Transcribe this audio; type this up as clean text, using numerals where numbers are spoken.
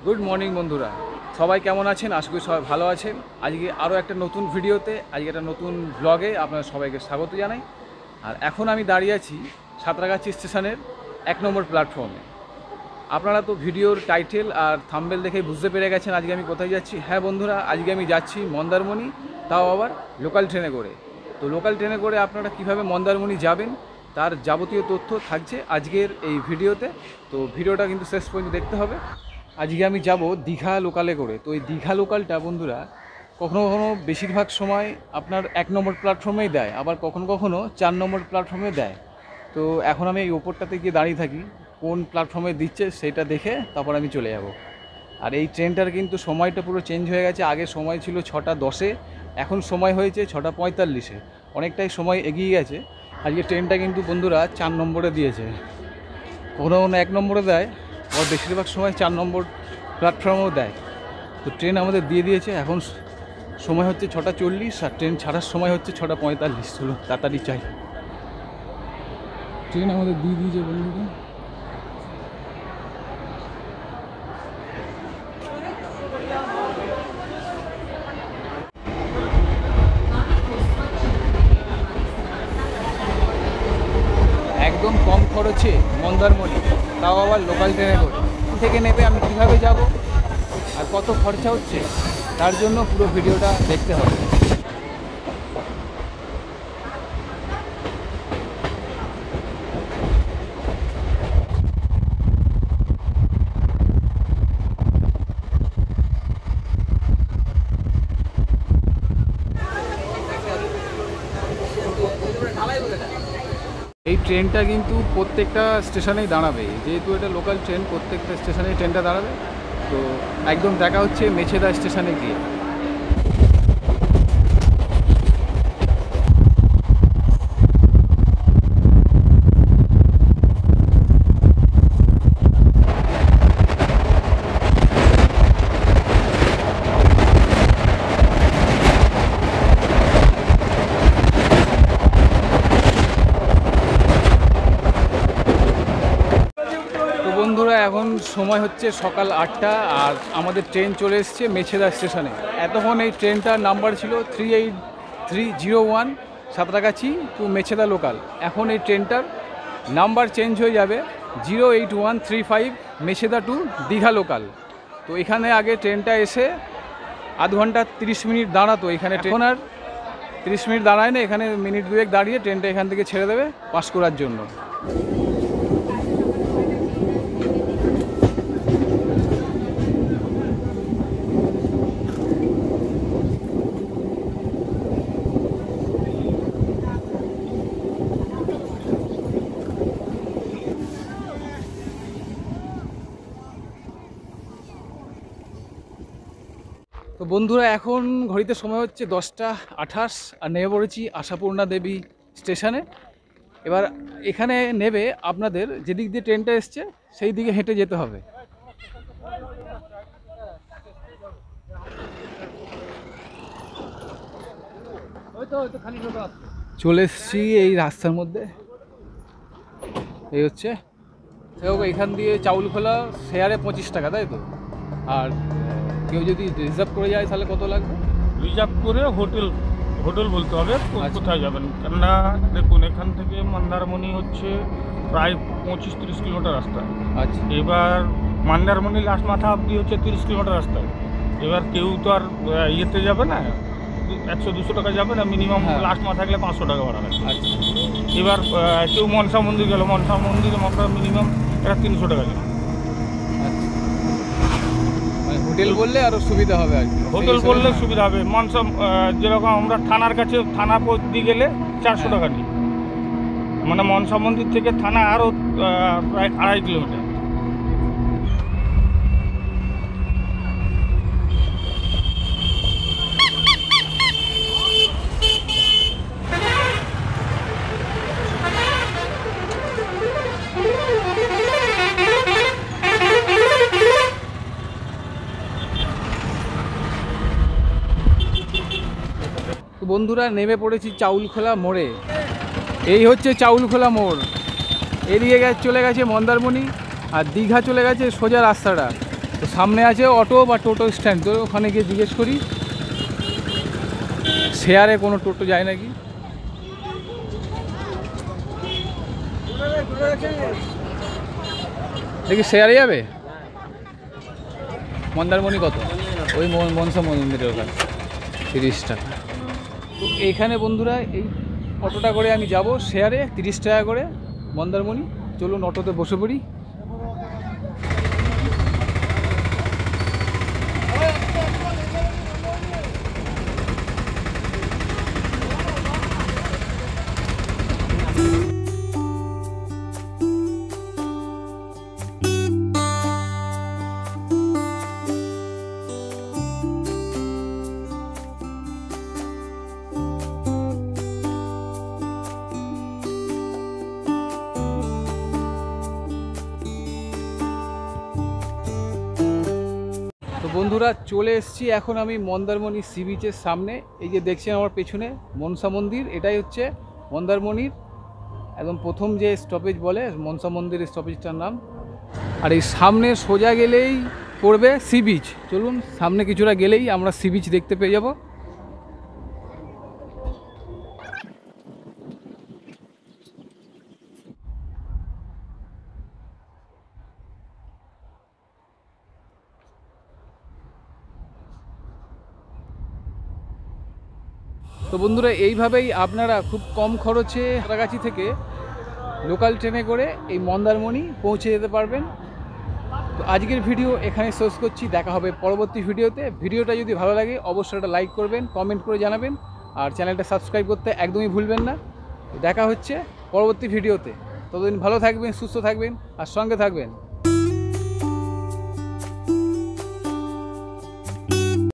Good morning বন্ধুরা, সবাই কেমন আছেন? আশা করি সবাই ভালো আছেন। আজকে আরও একটা নতুন ভিডিওতে, আজকে একটা নতুন ব্লগে আপনারা সবাইকে স্বাগত জানাই। আর এখন আমি দাঁড়িয়ে আছি সাঁতরাগাছি স্টেশনের 1 নম্বর প্ল্যাটফর্মে। আপনারা তো ভিডিওর টাইটেল আর থাম্বনেল দেখে বুঝতে পেরে গেছেন আজকে আমি কোথায় যাচ্ছি। হ্যাঁ বন্ধুরা, আজকে আমি যাচ্ছি মন্দারমণি, তাও আবার লোকাল ট্রেনে করে। তো লোকাল ট্রেনে করে আপনারা কিভাবে মন্দারমণি যাবেন তার যাবতীয় তথ্য থাকছে আজকের এই ভিডিওতে। তো ভিডিওটা কিন্তু শেষ পর্যন্ত দেখতে হবে। আজকে আমি যাব দীঘা লোকালে করে। তো এই দীঘা লোকালটা বন্ধুরা কখনো কখনো বেশিরভাগ সময় আপনার 1 নম্বর প্ল্যাটফর্মেই দেয়, আবার কখনো কখনো 4 নম্বর প্ল্যাটফর্মে দেয়। তো এখন আমি এই ওপরটাতে গিয়ে দাঁড়িয়ে থাকি, কোন প্ল্যাটফর্মে দিচ্ছে সেটা দেখে তারপর আমি চলে যাব। আর এই ট্রেনটার কিন্তু সময়টা পুরো চেঞ্জ হয়ে গেছে। আগে সময় ছিল 6টা 10-এ, এখন সময় হয়েছে 6টা 45-এ, অনেকটাই সময় এগিয়ে গেছে। আজকে ট্রেনটা কিন্তু বন্ধুরা 4 নম্বরে দিয়েছে, কখনো কখনো 1 নম্বরে দেয়, আর বেশিরভাগ সময় 4 নম্বর প্ল্যাটফর্মেও দেয়। তো ট্রেন আমাদের দিয়ে দিয়েছে, এখন সময় হচ্ছে 6টা 40 আর ট্রেন ছাড়ার সময় হচ্ছে 6টা 45। চলো তাড়াতাড়ি চাই। ট্রেন আমাদের দিয়ে দিয়েছে বন্ধুরা। একদম কম খরচে মন্দারমণি, তাও আবার লোকাল ট্রেনে করে। থেকে নেবে আমি কীভাবে যাব আর কত খরচা হচ্ছে তার জন্য পুরো ভিডিওটা দেখতে হবে। এই ট্রেনটা কিন্তু প্রত্যেকটা স্টেশনেই দাঁড়াবে, যেহেতু এটা লোকাল ট্রেন, প্রত্যেকটা স্টেশনেই ট্রেনটা দাঁড়াবে। তো একদম দেখা হচ্ছে মেছেদা স্টেশনে গিয়ে। বন্ধুরা এখন সময় হচ্ছে সকাল 8টা আর আমাদের ট্রেন চলে এসছে মেছেদা স্টেশনে। এতক্ষণ এই ট্রেনটার নাম্বার ছিল 38301 সাঁতরাগাছি টু মেছেদা লোকাল। এখন এই ট্রেনটার নাম্বার চেঞ্জ হয়ে যাবে 08135 মেছেদা টু দীঘা লোকাল। তো এখানে আগে ট্রেনটা এসে আধ ঘন্টা 30 মিনিট দাঁড়াতো এখানে, ট্রেন আর 30 মিনিট দাঁড়ায় না, এখানে মিনিট দুয়েক দাঁড়িয়ে ট্রেনটা এখান থেকে ছেড়ে দেবে পাঁশকুড়ার জন্য। তো বন্ধুরা এখন ঘড়িতে সময় হচ্ছে 10টা 28 আর নেমে পড়েছি আশাপূর্ণা দেবী স্টেশনে। এবার এখানে নেবে আপনাদের যেদিক দিয়ে ট্রেনটা এসছে সেই দিকে হেঁটে যেতে হবে। চলে এসছি এই রাস্তার মধ্যে, এই হচ্ছে এখান দিয়ে চাউলখোলা শেয়ারে 25 টাকা, তাই তো? আর কেউ যদি রিজার্ভ করে যায় তাহলে কত লাগবে? রিজার্ভ করে হোটেল বলতে হবে কোথায় যাবেন। কেননা দেখুন, এখান থেকে মন্দারমণি হচ্ছে প্রায় 25-30 কিলোমিটার রাস্তা। আচ্ছা, এবার মন্দারমণি লাস্ট মাথা অবধি হচ্ছে 30 কিলোমিটার রাস্তা। এবার কেউ তো আর ইয়েতে যাবে না, 100-200 টাকা যাবে না, মিনিমাম লাস্ট মাথা গেলে 500 টাকা ভাড়া লাগবে। আচ্ছা। এবার কেউ মনসা মন্দির গেল, মনসা মন্দিরে আমরা মিনিমাম এটা 300 টাকা যাবে। হোটেল বললে আরও সুবিধা হবে আর কি। হোটেল বললে সুবিধা হবে। মনসা যেরকম আমরা থানার কাছে, থানা দিয়ে গেলে 400 টাকা নিই, মানে মনসা মন্দির থেকে থানা আরও প্রায় 2.5 কিলোমিটার। বন্ধুরা নেমে পড়েছি চাউলখোলা মোড়ে। এই হচ্ছে চাউলখোলা মোড়। এদিকে চলে গেছে মন্দারমণি আর দীঘা চলে গেছে সোজা রাস্তাটা। তো সামনে আছে অটো বা টোটো স্ট্যান্ড, তো ওখানে গিয়ে জিজ্ঞেস করি শেয়ারে কোনো টোটো যায় নাকি। দেখি শেয়ারে যাবে। মন্দারমণি কত? ওই মনসা মন্দিরের ওখানে 30 টাকা। তো এইখানে বন্ধুরা এই অটোটা করে আমি যাব শেয়ারে 30 টাকা করে মন্দারমণি। চলুন অটোতে বসে পড়ি। তো বন্ধুরা চলে এসেছি এখন আমি মন্দারমণি সি বিচের সামনে। এই যে দেখছেন আমার পেছনে মনসা মন্দির, এটাই হচ্ছে মন্দারমণির একদম প্রথম যে স্টপেজ বলে মনসা মন্দির স্টপেজটার নাম। আর এই সামনে সোজা গেলেই পড়বে সি বিচ। চলুন সামনে কিছুটা গেলেই আমরা সি বিচ দেখতে পেয়ে যাব। তো বন্ধুরা এইভাবেই আপনারা খুব কম খরচে সাঁতরাগাছি থেকে লোকাল ট্রেনে করে এই মন্দারমণি পৌঁছে যেতে পারবেন। তো আজকের ভিডিও এখানে শেষ করছি, দেখা হবে পরবর্তী ভিডিওতে। ভিডিওটা যদি ভালো লাগে অবশ্যই একটা লাইক করবেন, কমেন্ট করে জানাবেন, আর চ্যানেলটা সাবস্ক্রাইব করতে একদমই ভুলবেন না। দেখা হচ্ছে পরবর্তী ভিডিওতে। ততদিন ভালো থাকবেন, সুস্থ থাকবেন আর সঙ্গে থাকবেন।